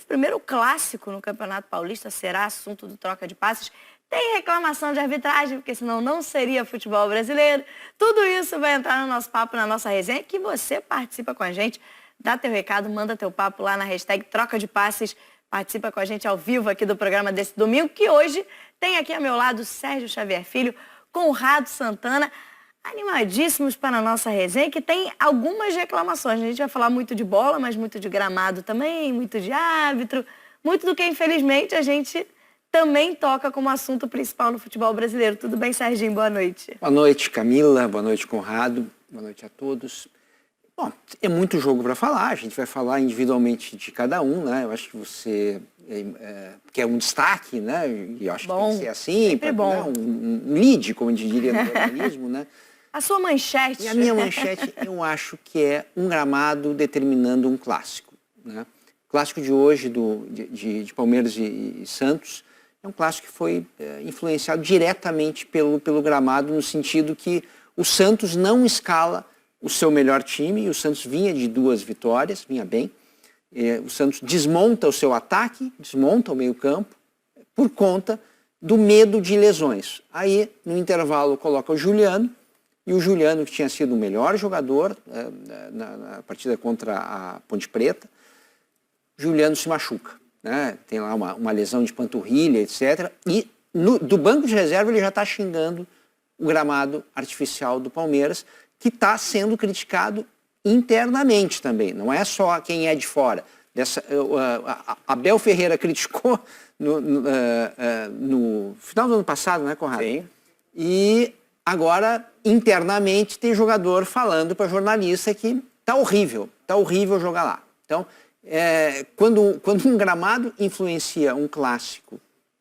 primeiro clássico no Campeonato Paulista será assunto do Troca de Passes. Tem reclamação de arbitragem, porque senão não seria futebol brasileiro. Tudo isso vai entrar no nosso papo, na nossa resenha, que você participa com a gente. Dá teu recado, manda teu papo lá na hashtag Troca de Passes. Participa com a gente ao vivo aqui do programa desse domingo, que hoje tem aqui ao meu lado Sérgio Xavier Filho, Conrado Santana, animadíssimos para a nossa resenha, que tem algumas reclamações. A gente vai falar muito de bola, mas muito de gramado também, muito de árbitro, muito do que, infelizmente, a gente também toca como assunto principal no futebol brasileiro. Tudo bem, Serginho? Boa noite. Boa noite, Camila. Boa noite, Conrado. Boa noite a todos. Bom, é muito jogo para falar. A gente vai falar individualmente de cada um, né? Eu acho que você quer um destaque, né? E eu acho que tem que ser assim, para um lead, como a gente diria no jornalismo, né? A sua manchete. E a minha manchete, eu acho que é um gramado determinando um clássico, né? O clássico de hoje, de Palmeiras e Santos, é um clássico que foi influenciado diretamente pelo gramado, no sentido que o Santos não escala o seu melhor time, e o Santos vinha de 2 vitórias, vinha bem. O Santos desmonta o seu ataque, desmonta o meio-campo, por conta do medo de lesões. Aí, no intervalo, coloca o Juliano, e o Juliano, que tinha sido o melhor jogador na partida contra a Ponte Preta, Juliano se machuca, né? Tem lá uma lesão de panturrilha, etc. E do banco de reserva ele já está xingando o gramado artificial do Palmeiras, que está sendo criticado internamente também, não é só quem é de fora. Abel Ferreira criticou no final do ano passado, né, Conrado? Sim. E agora, internamente, tem jogador falando para jornalista que tá horrível jogar lá. Então, quando um gramado influencia um clássico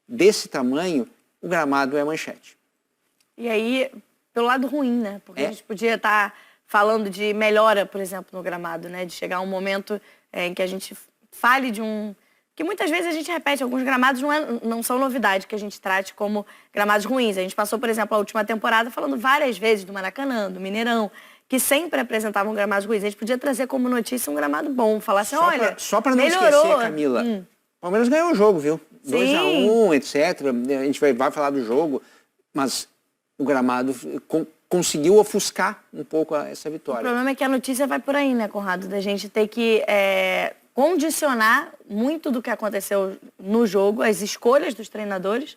desse tamanho, o gramado é manchete. E aí, pelo lado ruim, né? Porque a gente podia estar falando de melhora, por exemplo, no gramado, né? De chegar um momento em que a gente fale de um... Que muitas vezes a gente repete, alguns gramados não são novidade que a gente trate como gramados ruins. A gente passou, por exemplo, a última temporada falando várias vezes do Maracanã, do Mineirão, que sempre apresentavam gramados ruins. A gente podia trazer como notícia um gramado bom, falar assim, olha, só para não melhorou. esquecer, Camila, o Palmeiras ganhou o jogo, viu? 2-1, etc. A gente vai falar do jogo, mas o gramado conseguiu ofuscar um pouco essa vitória. O problema é que a notícia vai por aí, né, Conrado? Da gente ter que condicionar muito do que aconteceu no jogo, as escolhas dos treinadores,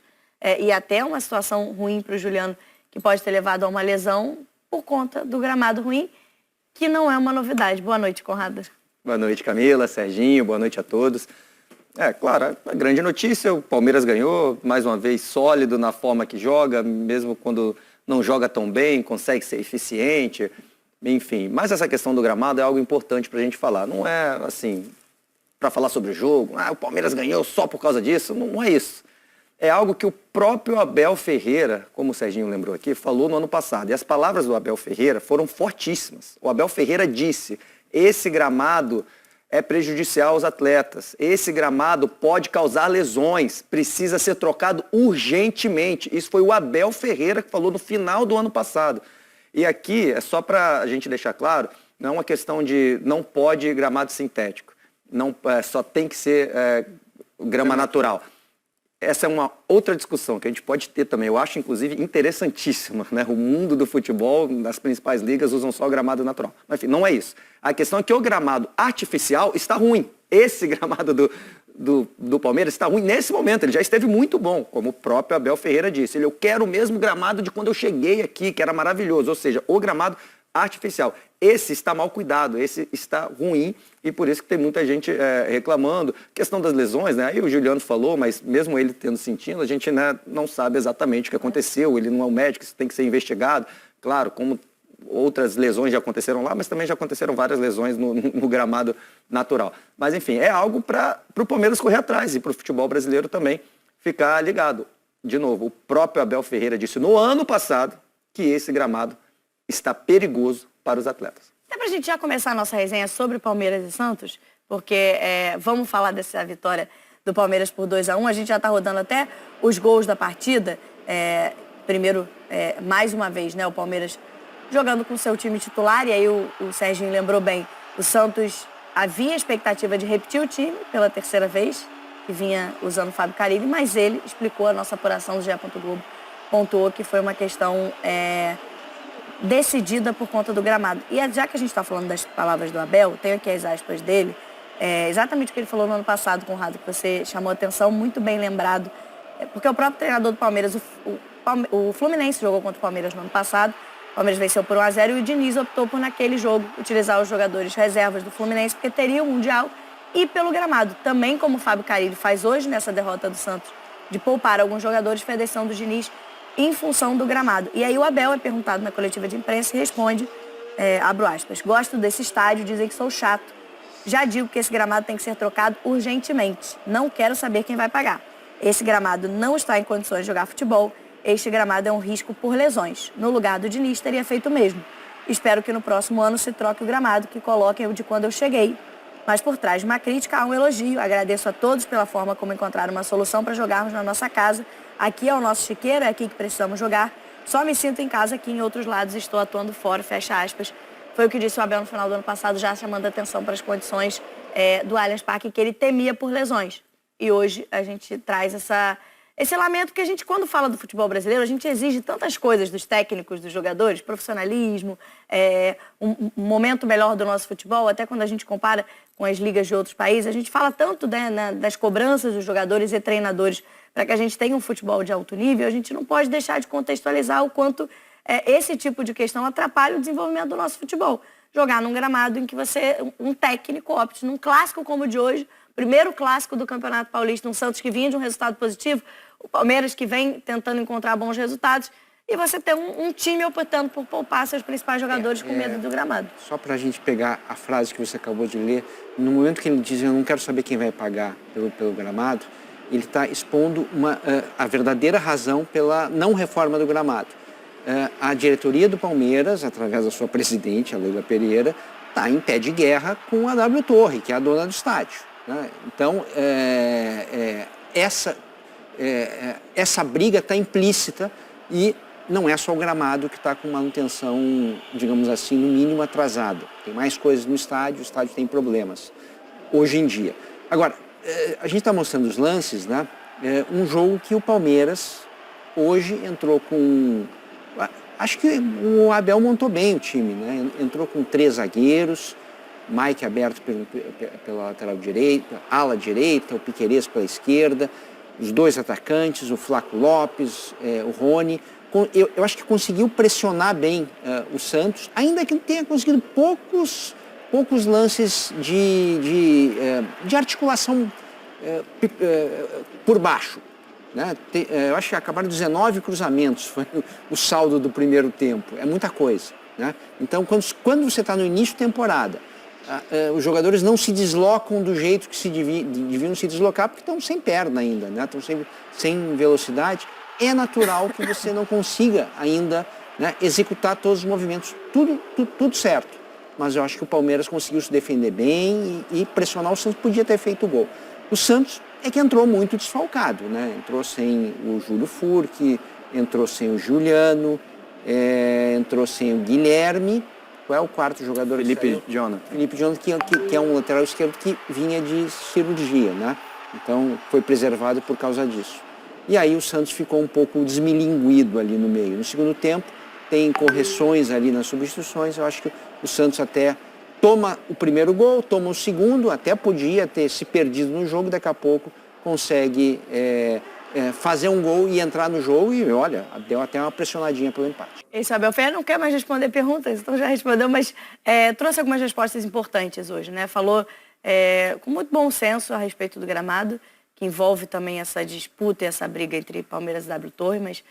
e até uma situação ruim para o Juliano, que pode ter levado a uma lesão por conta do gramado ruim, que não é uma novidade. Boa noite, Conrado. Boa noite, Camila, Serginho, boa noite a todos. Claro, a grande notícia, o Palmeiras ganhou, mais uma vez sólido na forma que joga, mesmo quando não joga tão bem, consegue ser eficiente, enfim. Mas essa questão do gramado é algo importante para a gente falar. Não é, assim, para falar sobre o jogo, o Palmeiras ganhou só por causa disso, não é isso. É algo que o próprio Abel Ferreira, como o Serginho lembrou aqui, falou no ano passado. E as palavras do Abel Ferreira foram fortíssimas. O Abel Ferreira disse, esse gramado é prejudicial aos atletas. Esse gramado pode causar lesões, precisa ser trocado urgentemente. Isso foi o Abel Ferreira que falou no final do ano passado. E aqui, é só para a gente deixar claro, não é uma questão de não pode gramado sintético, não, só tem que ser grama natural. Essa é uma outra discussão que a gente pode ter também. Eu acho, inclusive, interessantíssima, né? O mundo do futebol, nas principais ligas, usam só o gramado natural. Mas, enfim, não é isso. A questão é que o gramado artificial está ruim. Esse gramado do Palmeiras está ruim nesse momento. Ele já esteve muito bom, como o próprio Abel Ferreira disse. Eu quero o mesmo gramado de quando eu cheguei aqui, que era maravilhoso. Ou seja, o gramado artificial. Esse está mal cuidado, esse está ruim e por isso que tem muita gente reclamando. Questão das lesões, né? Aí o Juliano falou, mas mesmo ele tendo sentido, a gente não sabe exatamente o que aconteceu, ele não é um médico, isso tem que ser investigado. Claro, como outras lesões já aconteceram lá, mas também já aconteceram várias lesões no gramado natural. Mas enfim, é algo para o Palmeiras correr atrás e para o futebol brasileiro também ficar ligado. De novo, o próprio Abel Ferreira disse no ano passado que esse gramado está perigoso para os atletas. Até para a gente já começar a nossa resenha sobre Palmeiras e Santos, porque vamos falar dessa vitória do Palmeiras por 2-1. A gente já está rodando até os gols da partida. Primeiro, mais uma vez, né, o Palmeiras jogando com seu time titular, e aí o Serginho lembrou bem, o Santos havia expectativa de repetir o time pela terceira vez, que vinha usando o Fábio Carille, mas ele explicou, a nossa apuração do GE. Globo pontuou que foi uma questão decidida por conta do gramado. E já que a gente está falando das palavras do Abel, tenho aqui as aspas dele, exatamente o que ele falou no ano passado, Conrado, que você chamou a atenção, muito bem lembrado, porque o próprio treinador do Palmeiras, o Fluminense jogou contra o Palmeiras no ano passado, o Palmeiras venceu por 1-0 e o Diniz optou por, naquele jogo, utilizar os jogadores reservas do Fluminense, porque teria o Mundial, e pelo gramado. Também, como o Fábio Carille faz hoje nessa derrota do Santos, de poupar alguns jogadores, foi a decisão do Diniz em função do gramado. E aí o Abel é perguntado na coletiva de imprensa e responde, abro aspas, gosto desse estádio, dizem que sou chato. Já digo que esse gramado tem que ser trocado urgentemente. Não quero saber quem vai pagar. Esse gramado não está em condições de jogar futebol. Este gramado é um risco por lesões. No lugar do Diniz, teria feito o mesmo. Espero que no próximo ano se troque o gramado, que coloquem o de quando eu cheguei. Mas por trás de uma crítica há um elogio. Agradeço a todos pela forma como encontraram uma solução para jogarmos na nossa casa. Aqui é o nosso chiqueiro, é aqui que precisamos jogar. Só me sinto em casa aqui, em outros lados estou atuando fora, fecha aspas. Foi o que disse o Abel no final do ano passado, já chamando a atenção para as condições do Allianz Parque, que ele temia por lesões. E hoje a gente traz esse lamento, porque a gente, quando fala do futebol brasileiro, a gente exige tantas coisas dos técnicos, dos jogadores, profissionalismo, um momento melhor do nosso futebol, até quando a gente compara com as ligas de outros países, a gente fala tanto das cobranças dos jogadores e treinadores para que a gente tenha um futebol de alto nível, a gente não pode deixar de contextualizar o quanto esse tipo de questão atrapalha o desenvolvimento do nosso futebol. Jogar num gramado em que um técnico opte num clássico como o de hoje, primeiro clássico do Campeonato Paulista, um Santos que vinha de um resultado positivo, o Palmeiras que vem tentando encontrar bons resultados, e você ter um time optando por poupar seus principais jogadores com medo do gramado. Só para a gente pegar a frase que você acabou de ler, no momento que ele diz eu não quero saber quem vai pagar pelo gramado, ele está expondo a verdadeira razão pela não reforma do gramado. A diretoria do Palmeiras, através da sua presidente, a Leila Pereira, está em pé de guerra com a W Torre, que é a dona do estádio. Né? Então, essa briga está implícita e não é só o gramado que está com manutenção, digamos assim, no mínimo atrasada. Tem mais coisas no estádio, o estádio tem problemas, hoje em dia. Agora, a gente está mostrando os lances, né? Um jogo que o Palmeiras hoje entrou com... Acho que o Abel montou bem o time, né? Entrou com 3 zagueiros, Mike aberto pela lateral direita, ala direita, o Piquerez pela esquerda, os 2 atacantes, o Flaco Lopes, o Rony. Eu acho que conseguiu pressionar bem o Santos, ainda que tenha conseguido poucos lances de articulação por baixo. Né? Eu acho que acabaram 19 cruzamentos, foi o saldo do primeiro tempo. É muita coisa. Né? Então, quando você está no início de temporada, os jogadores não se deslocam do jeito que deviam se deslocar, porque estão sem perna ainda, né? Estão sem velocidade. É natural que você não consiga ainda, né, executar todos os movimentos, tudo certo. Mas eu acho que o Palmeiras conseguiu se defender bem e pressionar o Santos, podia ter feito o gol. O Santos é que entrou muito desfalcado, né? Entrou sem o Júlio Furque, entrou sem o Juliano, entrou sem o Guilherme. Qual é o quarto jogador? Felipe Jonathan. Felipe Jonathan, que é um lateral esquerdo que vinha de cirurgia, né? Então foi preservado por causa disso. E aí o Santos ficou um pouco desmilinguido ali no meio. No segundo tempo, tem correções ali nas substituições. Eu acho que o Santos até toma o primeiro gol, toma o segundo, até podia ter se perdido no jogo, daqui a pouco consegue fazer um gol e entrar no jogo e, olha, deu até uma pressionadinha pelo empate. Esse Abel Ferreira não quer mais responder perguntas, então já respondeu, mas trouxe algumas respostas importantes hoje, né? Falou com muito bom senso a respeito do gramado, que envolve também essa disputa e essa briga entre Palmeiras e W Torre, mas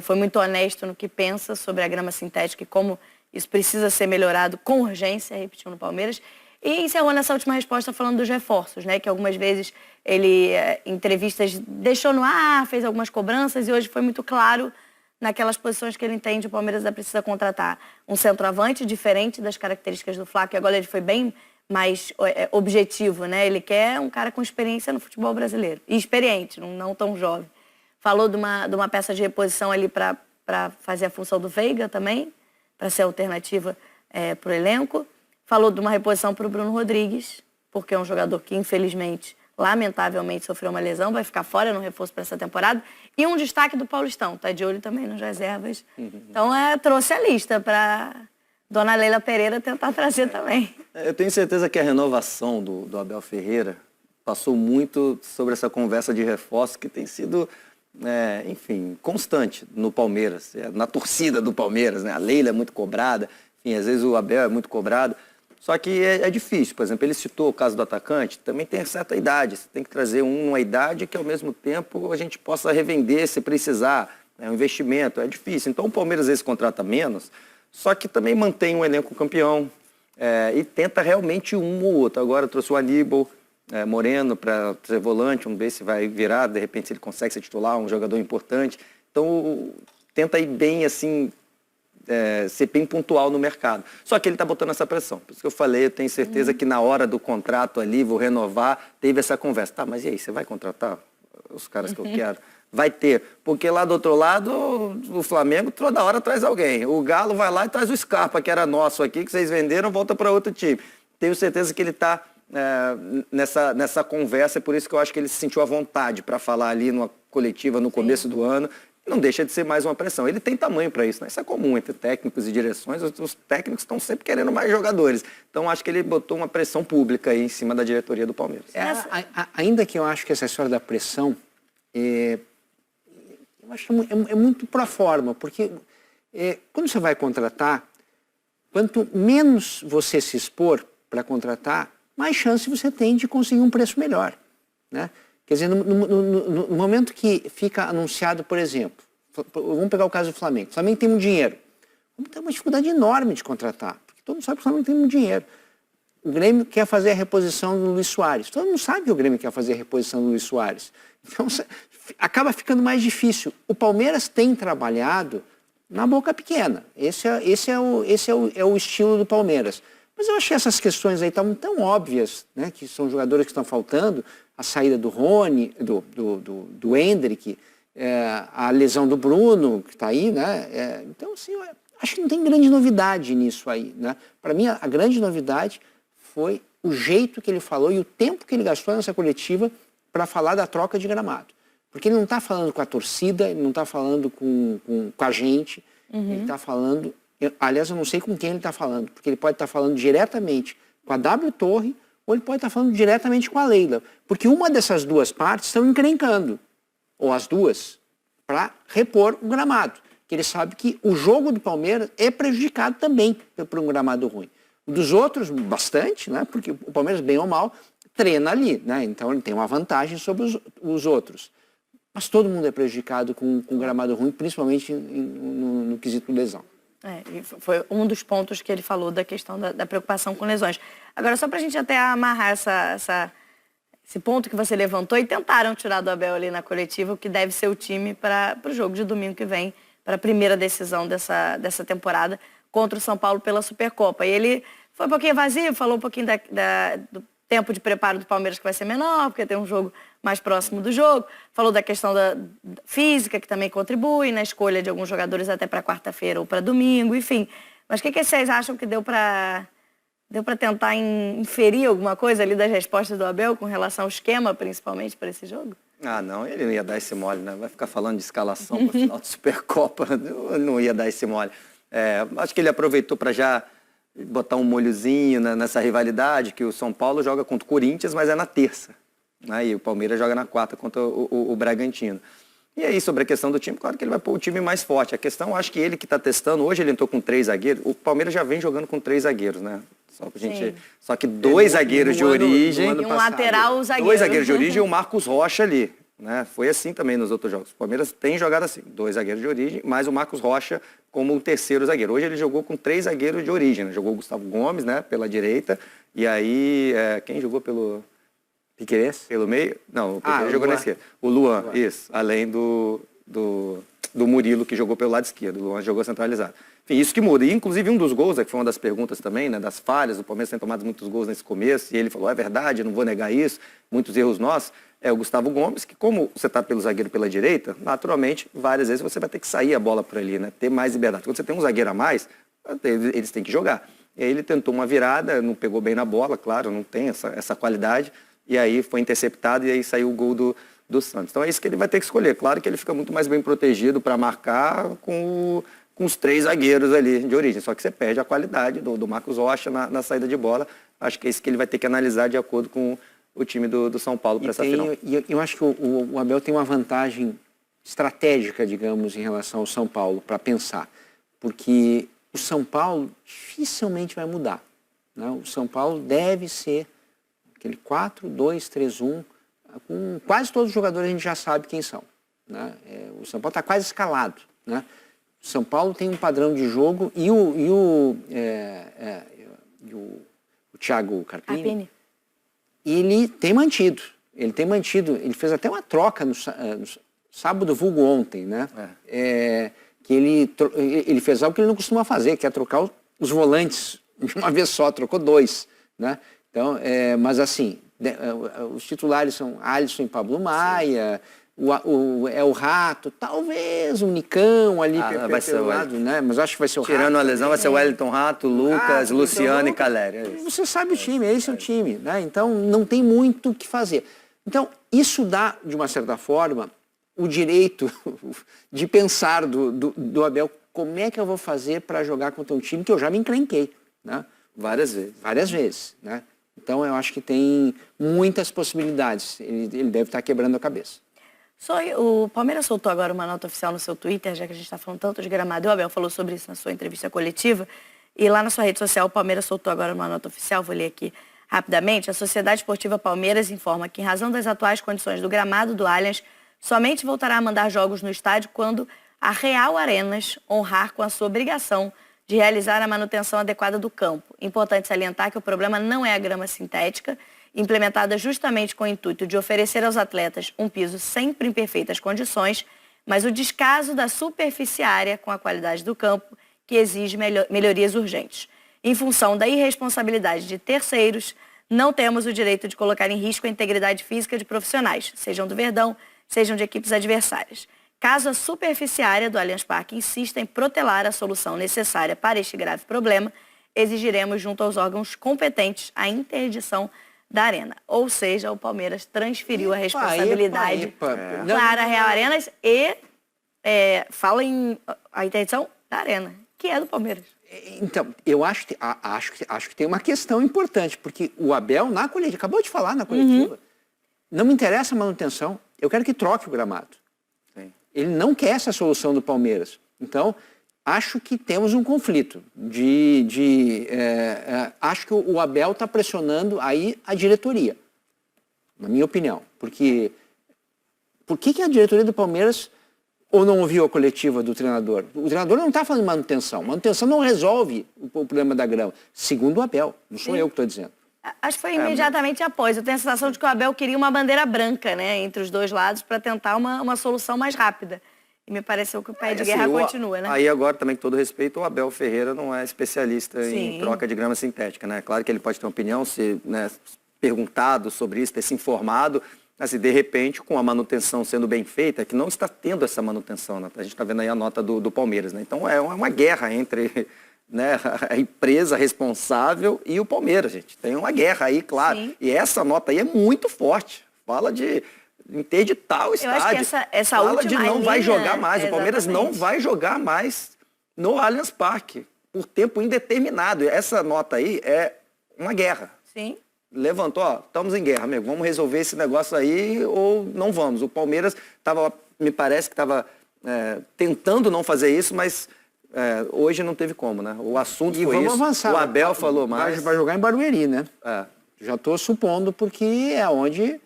foi muito honesto no que pensa sobre a grama sintética e como isso precisa ser melhorado com urgência, repetiu no Palmeiras. E encerrou nessa última resposta falando dos reforços, né? Que algumas vezes ele, em entrevistas, deixou no ar, fez algumas cobranças e hoje foi muito claro naquelas posições que ele entende que o Palmeiras precisa contratar um centroavante diferente das características do Flaco, e agora ele foi bem mais objetivo, né? Ele quer um cara com experiência no futebol brasileiro. E experiente, não tão jovem. Falou de uma peça de reposição ali para fazer a função do Veiga também, para ser alternativa para o elenco. falou de uma reposição para o Bruno Rodrigues, porque é um jogador que, infelizmente, lamentavelmente, sofreu uma lesão, vai ficar fora no reforço para essa temporada. E um destaque do Paulistão, tá de olho também nas reservas. Então, trouxe a lista para dona Leila Pereira tentar trazer também. Eu tenho certeza que a renovação do Abel Ferreira passou muito sobre essa conversa de reforço que tem sido, enfim, constante no Palmeiras, na torcida do Palmeiras, né? A Leila é muito cobrada, enfim, às vezes o Abel é muito cobrado. Só que é difícil, por exemplo, ele citou o caso do atacante, também tem certa idade, você tem que trazer uma idade que ao mesmo tempo a gente possa revender se precisar, é um investimento, é difícil. Então o Palmeiras às vezes contrata menos, só que também mantém um elenco campeão e tenta realmente um ou outro. Agora trouxe o Aníbal Moreno para ser volante, vamos ver se vai virar, de repente se ele consegue ser titular, um jogador importante. Então tenta ir bem assim, ser bem pontual no mercado. Só que ele está botando essa pressão. Por isso que eu falei, eu tenho certeza que na hora do contrato ali, vou renovar, teve essa conversa. Tá, mas e aí, você vai contratar os caras que eu quero? Vai ter. Porque lá do outro lado, o Flamengo toda hora traz alguém. O Galo vai lá e traz o Scarpa, que era nosso aqui, que vocês venderam, volta para outro time. Tenho certeza que ele está nessa conversa, é por isso que eu acho que ele se sentiu à vontade para falar ali numa coletiva no começo do ano. Não deixa de ser mais uma pressão. Ele tem tamanho para isso, né? Isso é comum entre técnicos e direções. Os técnicos estão sempre querendo mais jogadores. Então, acho que ele botou uma pressão pública aí em cima da diretoria do Palmeiras. Ainda que eu acho que essa história da pressão eu acho que é muito pro forma, porque quando você vai contratar, quanto menos você se expor para contratar, mais chance você tem de conseguir um preço melhor, né? Quer dizer, no momento que fica anunciado, por exemplo, vamos pegar o caso do Flamengo. O Flamengo tem muito dinheiro. Vamos ter uma dificuldade enorme de contratar, porque todo mundo sabe que o Flamengo tem muito dinheiro. O Grêmio quer fazer a reposição do Luis Soares. Todo mundo sabe que o Grêmio quer fazer a reposição do Luis Soares. Então, acaba ficando mais difícil. O Palmeiras tem trabalhado na boca pequena. Esse é o estilo do Palmeiras. Mas eu acho que essas questões aí estavam tão óbvias, né, que são jogadores que estão faltando, a saída do Rony, do Endrick, a lesão do Bruno, que está aí, né? Então, assim, eu acho que não tem grande novidade nisso aí, né? Para mim, a grande novidade foi o jeito que ele falou e o tempo que ele gastou nessa coletiva para falar da troca de gramado. Porque ele não está falando com a torcida, ele não está falando com a gente, ele está falando... Aliás, eu não sei com quem ele está falando, porque ele pode estar falando diretamente com a W Torre ou ele pode estar falando diretamente com a Leila. Porque uma dessas duas partes estão encrencando, ou as duas, para repor o gramado. Que ele sabe que o jogo do Palmeiras é prejudicado também por um gramado ruim. O dos outros, bastante, né? Porque o Palmeiras, bem ou mal, treina ali, né? Então ele tem uma vantagem sobre os outros. Mas todo mundo é prejudicado com gramado ruim, principalmente no quesito lesão. E foi um dos pontos que ele falou da questão da preocupação com lesões. Agora, só para a gente até amarrar esse ponto que você levantou, e tentaram tirar do Abel ali na coletiva o que deve ser o time para o jogo de domingo que vem, para a primeira decisão dessa temporada contra o São Paulo pela Supercopa. E ele foi um pouquinho evasivo, falou um pouquinho do tempo de preparo do Palmeiras que vai ser menor, porque tem um jogo mais próximo do jogo. Falou da questão da física, que também contribui, na escolha de alguns jogadores até para quarta-feira ou para domingo, enfim. Mas o que vocês acham que deu para tentar inferir alguma coisa ali das respostas do Abel com relação ao esquema, principalmente, para esse jogo? Ah, não, ele não ia dar esse mole, né? Vai ficar falando de escalação para final de Supercopa, não ia dar esse mole. Acho que ele aproveitou para já botar um molhozinho nessa rivalidade, que o São Paulo joga contra o Corinthians, mas é na terça. Né? E o Palmeiras joga na quarta contra o Bragantino. E aí, sobre a questão do time, claro que ele vai pôr o time mais forte. A questão, acho que ele que está testando, hoje ele entrou com 3 zagueiros, o Palmeiras já vem jogando com 3 zagueiros, né? Só que 2 zagueiros de origem. E um lateral zagueiro. 2 zagueiros de origem e o Marcos Rocha ali. Né? Foi assim também nos outros jogos. O Palmeiras tem jogado assim, 2 zagueiros de origem, mais o Marcos Rocha como o terceiro zagueiro. Hoje ele jogou com 3 zagueiros de origem, né? Jogou o Gustavo Gomes, né, pela direita, e aí, quem jogou pelo... Piquerez? Pelo meio? Não, o Piquerez jogou na esquerda. O Luan, isso, além do Murilo, que jogou pelo lado esquerdo. O Luan jogou centralizado. Enfim, isso que muda. E, inclusive, um dos gols, que foi uma das perguntas também, né, das falhas, o Palmeiras tem tomado muitos gols nesse começo, e ele falou, é verdade, eu não vou negar isso, muitos erros nossos. É o Gustavo Gomes, que como você está pelo zagueiro pela direita, naturalmente, várias vezes você vai ter que sair a bola por ali, né, ter mais liberdade. Quando você tem um zagueiro a mais, eles têm que jogar. E aí ele tentou uma virada, não pegou bem na bola, claro, não tem essa qualidade. E aí foi interceptado e aí saiu o gol do Santos. Então é isso que ele vai ter que escolher. Claro que ele fica muito mais bem protegido para marcar com os 3 zagueiros ali de origem. Só que você perde a qualidade do Marcos Rocha na saída de bola. Acho que é isso que ele vai ter que analisar de acordo com o time do São Paulo para essa final. E eu acho que o Abel tem uma vantagem estratégica, digamos, em relação ao São Paulo, para pensar. Porque o São Paulo dificilmente vai mudar, né? O São Paulo deve ser aquele 4-2-3-1, com quase todos os jogadores a gente já sabe quem são, né? O São Paulo está quase escalado, né? O São Paulo tem um padrão de jogo e o Thiago Carpini, ele tem mantido, ele fez até uma troca no sábado, vulgo ontem, né? Que ele fez algo que ele não costuma fazer, que é trocar os volantes de uma vez só, trocou 2, né? Então, mas assim, os titulares são Alisson e Pablo Maia, o Rato, talvez o Nicão ali vai ser pelo lado, né? Mas acho que vai ser o Rato. Tirando a lesão, vai ser o Wellington Rato, Lucas, Rato, Luciano então, e Caleri. Você sabe o time, esse é o time, né? Então não tem muito o que fazer. Então, isso dá, de uma certa forma, o direito de pensar do Abel, como é que eu vou fazer para jogar contra um time que eu já me encrenquei, né? Várias vezes. Várias vezes, né? Então eu acho que tem muitas possibilidades. Ele deve estar quebrando a cabeça. O Palmeiras soltou agora uma nota oficial no seu Twitter, já que a gente está falando tanto de Gramado. O Abel falou sobre isso na sua entrevista coletiva. E lá na sua rede social, o Palmeiras soltou agora uma nota oficial, vou ler aqui rapidamente. A Sociedade Esportiva Palmeiras informa que, em razão das atuais condições do gramado do Allianz, somente voltará a mandar jogos no estádio quando a Real Arenas honrar com a sua obrigação de realizar a manutenção adequada do campo. Importante salientar que o problema não é a grama sintética, implementada justamente com o intuito de oferecer aos atletas um piso sempre em perfeitas condições, mas o descaso da superfície área com a qualidade do campo, que exige melhorias urgentes. Em função da irresponsabilidade de terceiros, não temos o direito de colocar em risco a integridade física de profissionais, sejam do Verdão, sejam de equipes adversárias. Caso a superfície área do Allianz Parque insista em protelar a solução necessária para este grave problema, exigiremos junto aos órgãos competentes a interdição da arena. Ou seja, o Palmeiras transferiu a responsabilidade para a Real Arenas e fala em a interdição da arena, que é do Palmeiras. Então, eu acho que tem uma questão importante, porque o Abel, na coletiva, acabou de falar na coletiva, não me interessa a manutenção, eu quero que troque o gramado. Ele não quer essa solução do Palmeiras. Então, acho que temos um conflito. Acho que o Abel está pressionando aí a diretoria, na minha opinião. Porque por que a diretoria do Palmeiras ou não ouviu a coletiva do treinador? O treinador não está falando de manutenção. Manutenção não resolve o problema da grama, segundo o Abel. Não sou eu que estou dizendo. Acho que foi imediatamente após. Eu tenho a sensação de que o Abel queria uma bandeira branca, né, entre os dois lados para tentar uma solução mais rápida. E me pareceu que o pé de guerra continua, né? Aí agora, também, com todo respeito, o Abel Ferreira não é especialista em troca de grama sintética, né? Claro que ele pode ter uma opinião, se perguntado sobre isso, ter se informado, mas de repente, com a manutenção sendo bem feita, que não está tendo essa manutenção, né? A gente está vendo aí a nota do Palmeiras, né? Então é uma guerra entre... né, a empresa responsável e o Palmeiras, gente. Tem uma guerra aí, claro. Sim. E essa nota aí é muito forte. Fala de interditar o estádio. Eu acho que essa fala última de não linha, vai jogar mais. O Palmeiras exatamente. não vai jogar mais no Allianz Parque por tempo indeterminado. Essa nota aí é uma guerra. Sim. Levantou, ó, estamos em guerra, amigo. Vamos resolver esse negócio aí ou não vamos. O Palmeiras me parece que estava tentando não fazer isso, mas... hoje não teve como, né? O assunto foi vamos isso. Avançar. O Abel falou mais. Vai jogar em Barueri, né? Já estou supondo, porque é onde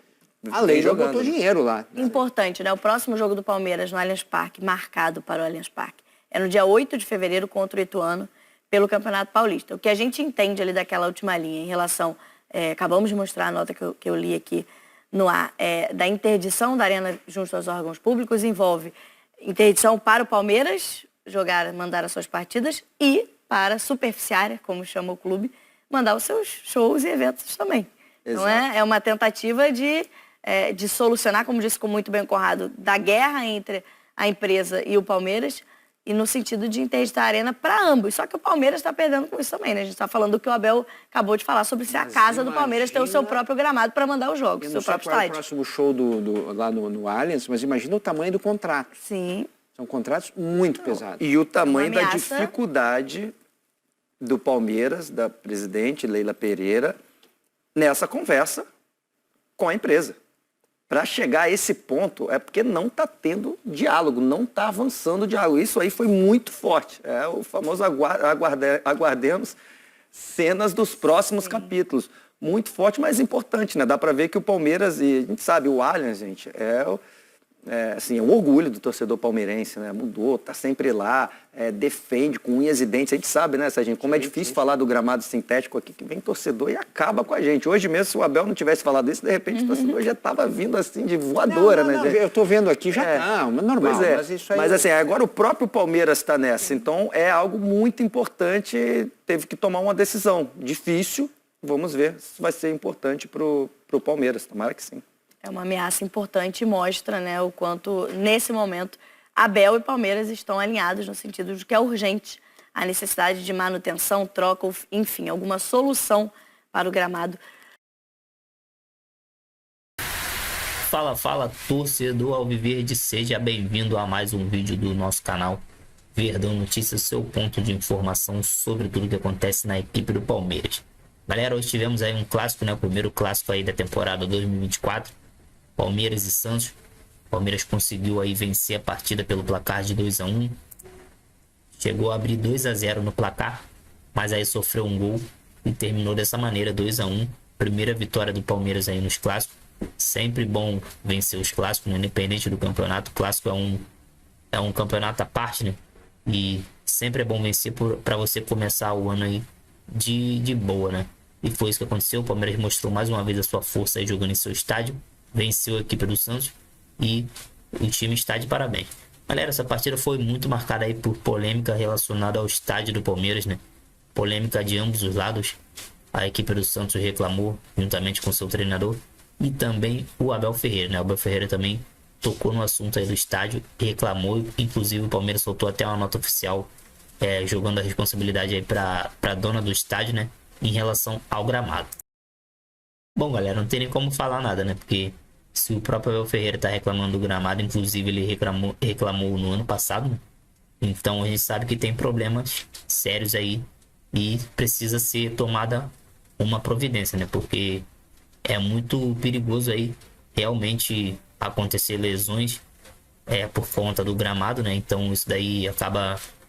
a lei já botou dinheiro lá. Importante, né? O próximo jogo do Palmeiras no Allianz Parque, marcado para o Allianz Parque, é no dia 8 de fevereiro contra o Ituano, pelo Campeonato Paulista. O que a gente entende ali daquela última linha em relação... acabamos de mostrar a nota que eu li aqui no ar, da interdição da arena junto aos órgãos públicos, envolve interdição para o Palmeiras... mandar as suas partidas e para superficiária, como chama o clube, mandar os seus shows e eventos também. Exato. Então é uma tentativa de solucionar, como disse, ficou muito bem corrado, da guerra entre a empresa e o Palmeiras, e no sentido de interditar a arena para ambos. Só que o Palmeiras está perdendo com isso também, né? A gente está falando do que o Abel acabou de falar sobre ser a casa do Palmeiras ter o seu próprio gramado para mandar os jogos, Eu seu não sei próprio qual é o estádio. próximo show lá no Allianz, mas imagina o tamanho do contrato. Sim. São contratos muito pesados. E o tamanho da ameaça. dificuldade do Palmeiras, da presidente Leila Pereira, nessa conversa com a empresa. Para chegar a esse ponto é porque não está tendo diálogo, não está avançando o diálogo. Isso aí foi muito forte. É o famoso aguardemos cenas dos próximos capítulos. Muito forte, mas importante, né? Dá para ver que o Palmeiras, e a gente sabe, o Allianz, gente, é um orgulho do torcedor palmeirense, né? Mudou, tá sempre lá, defende com unhas e dentes. A gente sabe, né, Serginho, como é difícil falar do gramado sintético aqui, que vem torcedor e acaba com a gente. Hoje mesmo, se o Abel não tivesse falado isso, de repente o torcedor já estava vindo assim de voadora, né, gente? Eu tô vendo aqui, já tá, normal. Pois é, mas isso aí... mas assim, agora o próprio Palmeiras está nessa, então é algo muito importante, teve que tomar uma decisão difícil, vamos ver se vai ser importante pro Palmeiras, tomara que sim. É uma ameaça importante e mostra, né, o quanto, nesse momento, Abel e Palmeiras estão alinhados no sentido de que é urgente a necessidade de manutenção, troca, enfim, alguma solução para o gramado. Fala, torcedor Alviverde, seja bem-vindo a mais um vídeo do nosso canal Verdão Notícias, seu ponto de informação sobre tudo que acontece na equipe do Palmeiras. Galera, hoje tivemos aí um clássico, né, o primeiro clássico aí da temporada 2024. Palmeiras e Santos. Palmeiras conseguiu aí vencer a partida pelo placar de 2-1. Chegou a abrir 2-0 no placar, mas aí sofreu um gol e terminou dessa maneira, 2-1. Primeira vitória do Palmeiras aí nos clássicos. Sempre bom vencer os clássicos, né? Independente do campeonato. O clássico é um campeonato à parte, né? E sempre é bom vencer para você começar o ano aí de boa, né? E foi isso que aconteceu. O Palmeiras mostrou mais uma vez a sua força aí jogando em seu estádio. Venceu a equipe do Santos e o time está de parabéns. Galera, essa partida foi muito marcada aí por polêmica relacionada ao estádio do Palmeiras, né? Polêmica de ambos os lados. A equipe do Santos reclamou juntamente com seu treinador e também o Abel Ferreira, né? O Abel Ferreira também tocou no assunto aí do estádio e reclamou. Inclusive o Palmeiras soltou até uma nota oficial jogando a responsabilidade aí para a dona do estádio, né? Em relação ao gramado. Bom, galera, não tem nem como falar nada, né? Porque se o próprio Abel Ferreira tá reclamando do gramado, inclusive ele reclamou no ano passado, né? Então a gente sabe que tem problemas sérios aí e precisa ser tomada uma providência, né? Porque é muito perigoso aí realmente acontecer lesões por conta do gramado, né? Então isso daí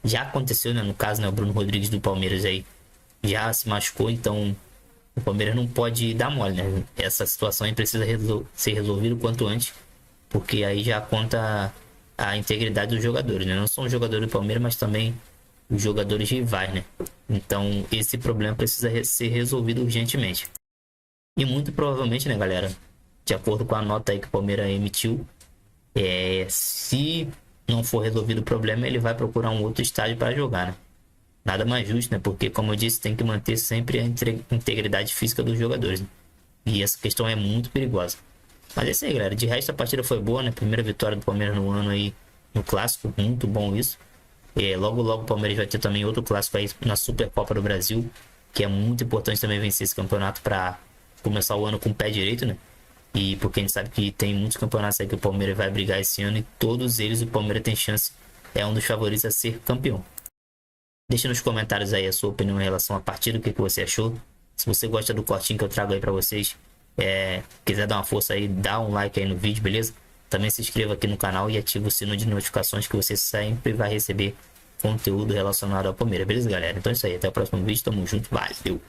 já aconteceu, né? No caso, né? O Bruno Rodrigues do Palmeiras aí já se machucou, então o Palmeiras não pode dar mole, né? Essa situação aí precisa ser resolvida o quanto antes, porque aí já conta a integridade dos jogadores, né? Não são os jogadores do Palmeiras, mas também os jogadores rivais, né? Então esse problema precisa ser resolvido urgentemente. E muito provavelmente, né, galera, de acordo com a nota aí que o Palmeiras emitiu, se não for resolvido o problema, ele vai procurar um outro estádio para jogar, né? Nada mais justo, né? Porque, como eu disse, tem que manter sempre a integridade física dos jogadores, né? E essa questão é muito perigosa. Mas é isso aí, galera. De resto, a partida foi boa, né? Primeira vitória do Palmeiras no ano aí no Clássico. Muito bom isso. Logo o Palmeiras vai ter também outro Clássico aí na Supercopa do Brasil, que é muito importante também vencer esse campeonato para começar o ano com o pé direito, né? E porque a gente sabe que tem muitos campeonatos aí que o Palmeiras vai brigar esse ano e todos eles o Palmeiras tem chance, é um dos favoritos a ser campeão. Deixa nos comentários aí a sua opinião em relação à partida, o que você achou. Se você gosta do cortinho que eu trago aí pra vocês, quiser dar uma força aí, dá um like aí no vídeo, beleza? Também se inscreva aqui no canal e ative o sino de notificações que você sempre vai receber conteúdo relacionado ao Palmeiras, beleza, galera? Então é isso aí, até o próximo vídeo, tamo junto, valeu!